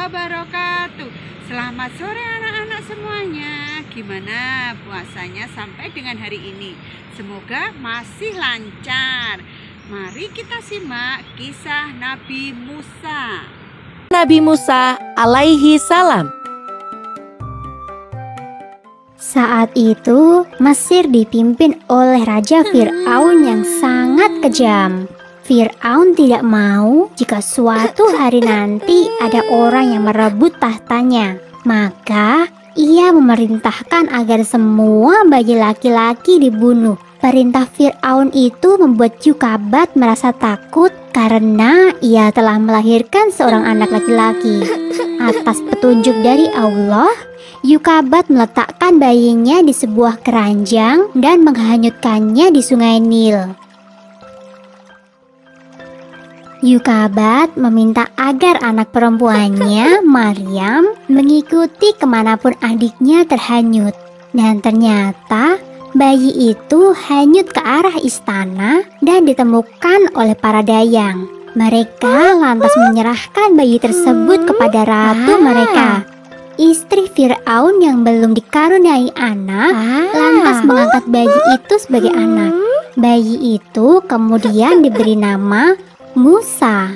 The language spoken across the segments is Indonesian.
wabarakatuh. Selamat sore anak-anak semuanya. Gimana puasanya sampai dengan hari ini? Semoga masih lancar. Mari kita simak kisah Nabi Musa. Nabi Musa alaihi salam. Saat itu, Mesir dipimpin oleh Raja Fir'aun yang sangat kejam. Fir'aun tidak mau jika suatu hari nanti ada orang yang merebut tahtanya. Maka, ia memerintahkan agar semua bayi laki-laki dibunuh. Perintah Fir'aun itu membuat Yukabat merasa takut karena ia telah melahirkan seorang anak laki-laki. Atas petunjuk dari Allah, Yukabat meletakkan bayinya di sebuah keranjang dan menghanyutkannya di sungai Nil. Yukabat meminta agar anak perempuannya, Maryam, mengikuti kemanapun adiknya terhanyut. Dan ternyata bayi itu hanyut ke arah istana dan ditemukan oleh para dayang. Mereka lantas menyerahkan bayi tersebut kepada ratu mereka. Istri Fir'aun yang belum dikaruniai anak lantas mengangkat bayi itu sebagai anak. Bayi itu kemudian diberi nama Musa.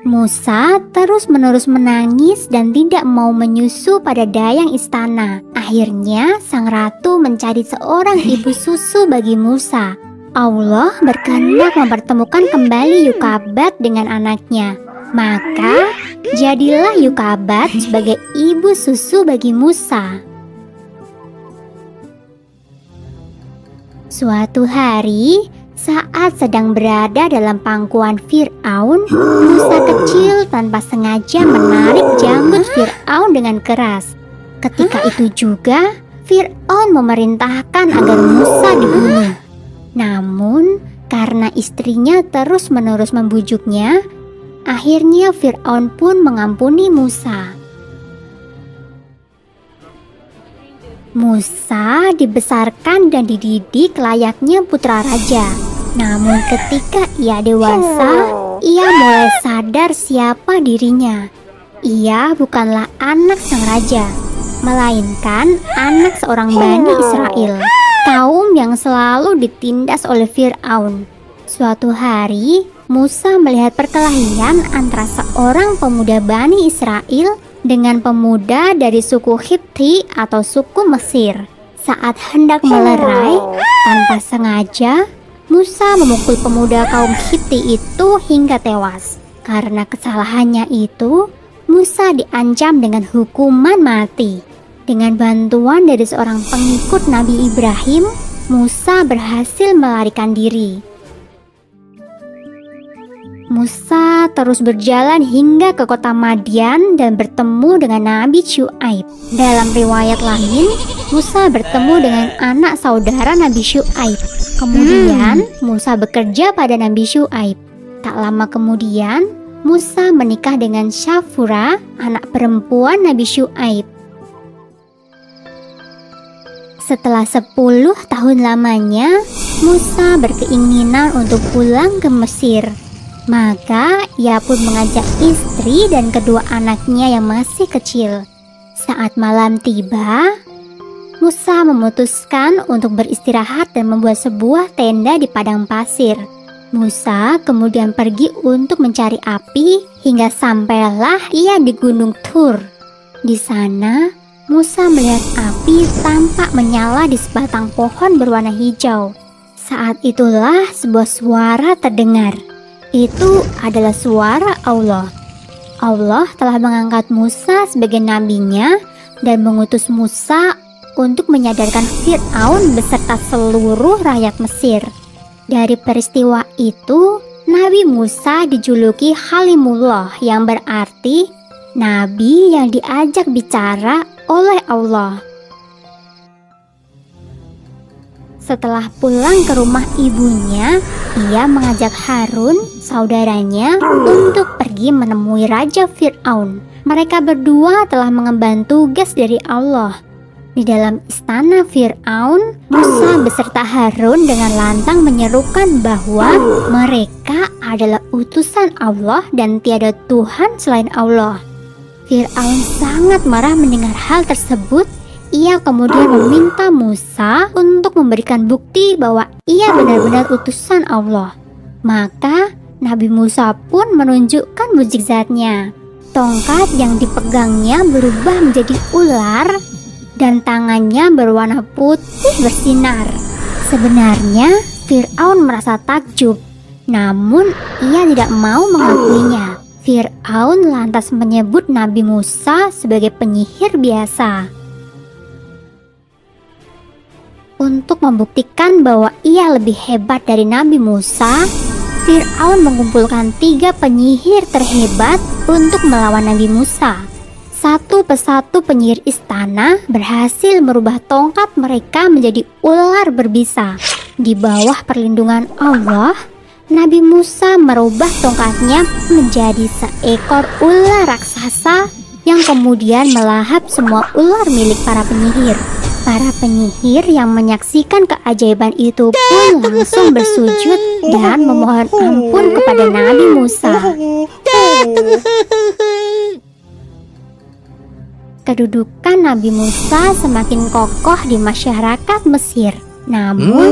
Musa terus-menerus menangis dan tidak mau menyusu pada dayang istana. Akhirnya sang ratu mencari seorang ibu susu bagi Musa. Allah berkehendak mempertemukan kembali Yukabat dengan anaknya. Maka jadilah Yukabat sebagai ibu susu bagi Musa. Suatu hari, saat sedang berada dalam pangkuan Fir'aun, Musa kecil tanpa sengaja menarik janggut Fir'aun dengan keras. Ketika itu juga, Fir'aun memerintahkan agar Musa dibunuh. Namun, karena istrinya terus-menerus membujuknya, akhirnya Fir'aun pun mengampuni Musa. Musa dibesarkan dan dididik layaknya putra raja. Namun ketika ia dewasa, ia mulai sadar siapa dirinya. Ia bukanlah anak sang raja, melainkan anak seorang Bani Israel, kaum yang selalu ditindas oleh Fir'aun. Suatu hari, Musa melihat perkelahian antara seorang pemuda Bani Israel dengan pemuda dari suku Hipti atau suku Mesir. Saat hendak melerai, tanpa sengaja, Musa memukul pemuda kaum Hipti itu hingga tewas. Karena kesalahannya itu, Musa diancam dengan hukuman mati. Dengan bantuan dari seorang pengikut Nabi Ibrahim, Musa berhasil melarikan diri. Musa terus berjalan hingga ke kota Madian dan bertemu dengan Nabi Syu'aib. Dalam riwayat lain, Musa bertemu dengan anak saudara Nabi Syu'aib. Kemudian, Musa bekerja pada Nabi Syu'aib. Tak lama kemudian, Musa menikah dengan Syafura, anak perempuan Nabi Syu'aib. Setelah 10 tahun lamanya, Musa berkeinginan untuk pulang ke Mesir. Maka ia pun mengajak istri dan kedua anaknya yang masih kecil. Saat malam tiba, Musa memutuskan untuk beristirahat dan membuat sebuah tenda di padang pasir. Musa kemudian pergi untuk mencari api hingga sampailah ia di Gunung Tur. Di sana, Musa melihat api tampak menyala di sebatang pohon berwarna hijau. Saat itulah sebuah suara terdengar. Itu adalah suara Allah. Allah telah mengangkat Musa sebagai nabinya dan mengutus Musa untuk menyadarkan Fir'aun beserta seluruh rakyat Mesir. Dari peristiwa itu, Nabi Musa dijuluki Halimullah yang berarti nabi yang diajak bicara oleh Allah. Setelah pulang ke rumah ibunya, ia mengajak Harun, saudaranya, untuk pergi menemui Raja Fir'aun. Mereka berdua telah mengemban tugas dari Allah. Di dalam istana Fir'aun, Musa beserta Harun dengan lantang menyerukan bahwa mereka adalah utusan Allah dan tiada Tuhan selain Allah. Fir'aun sangat marah mendengar hal tersebut. Ia kemudian meminta Musa untuk memberikan bukti bahwa ia benar-benar utusan Allah. Maka Nabi Musa pun menunjukkan mukjizatnya. Tongkat yang dipegangnya berubah menjadi ular dan tangannya berwarna putih bersinar. Sebenarnya Fir'aun merasa takjub, namun ia tidak mau mengakuinya. Fir'aun lantas menyebut Nabi Musa sebagai penyihir biasa. Untuk membuktikan bahwa ia lebih hebat dari Nabi Musa, Fir'aun mengumpulkan 3 penyihir terhebat untuk melawan Nabi Musa. Satu persatu penyihir istana berhasil merubah tongkat mereka menjadi ular berbisa. Di bawah perlindungan Allah, Nabi Musa merubah tongkatnya menjadi seekor ular raksasa yang kemudian melahap semua ular milik para penyihir. Para penyihir yang menyaksikan keajaiban itu pun langsung bersujud dan memohon ampun kepada Nabi Musa. Kedudukan Nabi Musa semakin kokoh di masyarakat Mesir. Namun,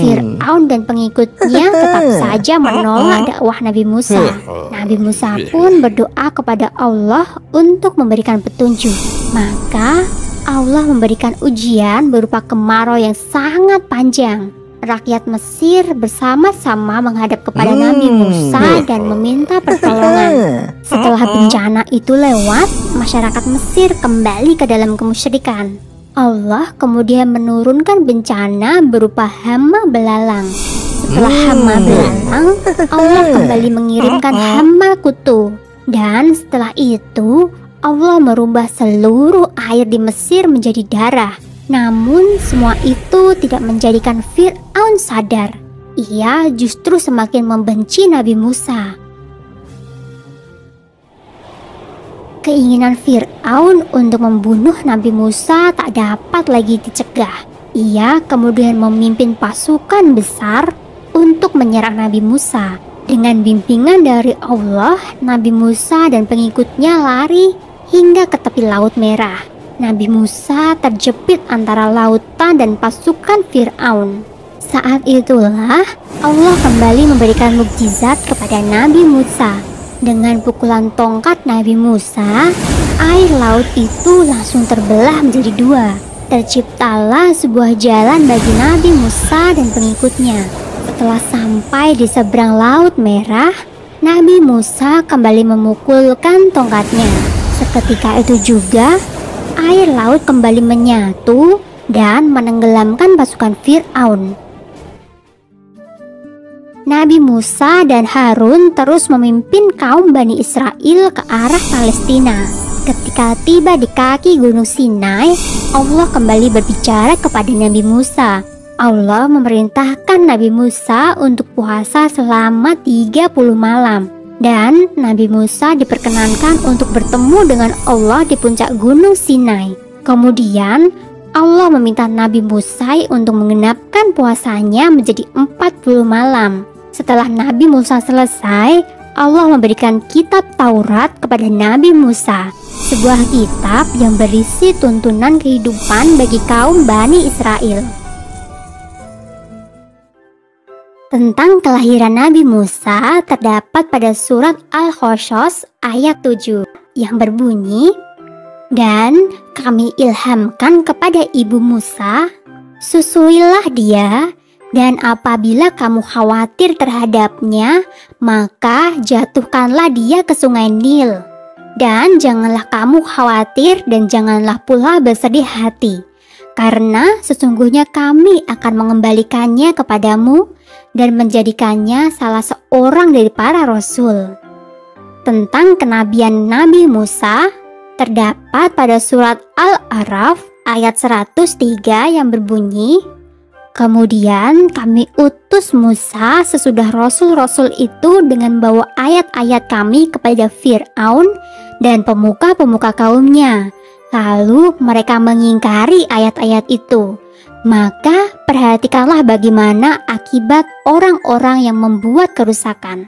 Fir'aun dan pengikutnya tetap saja menolak dakwah Nabi Musa. Nabi Musa pun berdoa kepada Allah untuk memberikan petunjuk. Maka, Allah memberikan ujian berupa kemarau yang sangat panjang. Rakyat Mesir bersama-sama menghadap kepada Nabi Musa dan meminta pertolongan. Setelah bencana itu lewat, masyarakat Mesir kembali ke dalam kemusyrikan. Allah kemudian menurunkan bencana berupa hama belalang. Setelah hama belalang, Allah kembali mengirimkan hama kutu. Dan setelah itu, Allah merubah seluruh air di Mesir menjadi darah. Namun semua itu tidak menjadikan Fir'aun sadar. Ia justru semakin membenci Nabi Musa. Keinginan Fir'aun untuk membunuh Nabi Musa tak dapat lagi dicegah. Ia kemudian memimpin pasukan besar untuk menyerang Nabi Musa. Dengan bimbingan dari Allah, Nabi Musa dan pengikutnya lari hingga ke tepi Laut Merah. Nabi Musa terjepit antara lautan dan pasukan Fir'aun. Saat itulah Allah kembali memberikan mukjizat kepada Nabi Musa. Dengan pukulan tongkat Nabi Musa, air laut itu langsung terbelah menjadi 2. Terciptalah sebuah jalan bagi Nabi Musa dan pengikutnya. Setelah sampai di seberang Laut Merah, Nabi Musa kembali memukulkan tongkatnya. Seketika itu juga, air laut kembali menyatu dan menenggelamkan pasukan Fir'aun. Nabi Musa dan Harun terus memimpin kaum Bani Israel ke arah Palestina. Ketika tiba di kaki Gunung Sinai, Allah kembali berbicara kepada Nabi Musa. Allah memerintahkan Nabi Musa untuk puasa selama 30 malam. Dan Nabi Musa diperkenankan untuk bertemu dengan Allah di puncak Gunung Sinai. Kemudian Allah meminta Nabi Musa untuk mengenapkan puasanya menjadi 40 malam. Setelah Nabi Musa selesai, Allah memberikan kitab Taurat kepada Nabi Musa. Sebuah kitab yang berisi tuntunan kehidupan bagi kaum Bani Israel. Tentang kelahiran Nabi Musa terdapat pada surat Al-Qasas ayat 7 yang berbunyi, "Dan kami ilhamkan kepada ibu Musa, susuilah dia, dan apabila kamu khawatir terhadapnya, maka jatuhkanlah dia ke sungai Nil. Dan janganlah kamu khawatir dan janganlah pula bersedih hati, karena sesungguhnya kami akan mengembalikannya kepadamu dan menjadikannya salah seorang dari para rasul." Tentang kenabian Nabi Musa terdapat pada surat Al-A'raf ayat 103 yang berbunyi, "Kemudian kami utus Musa sesudah rasul-rasul itu dengan bawa ayat-ayat kami kepada Fir'aun dan pemuka-pemuka kaumnya. Lalu mereka mengingkari ayat-ayat itu. Maka perhatikanlah bagaimana akibat orang-orang yang membuat kerusakan.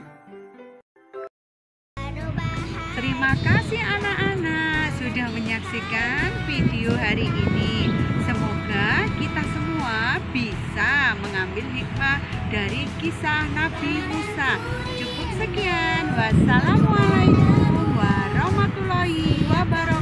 Terima kasih anak-anak sudah menyaksikan video hari ini. Semoga kita semua bisa mengambil hikmah dari kisah Nabi Musa. Cukup sekian. Wassalamualaikum warahmatullahi wabarakatuh.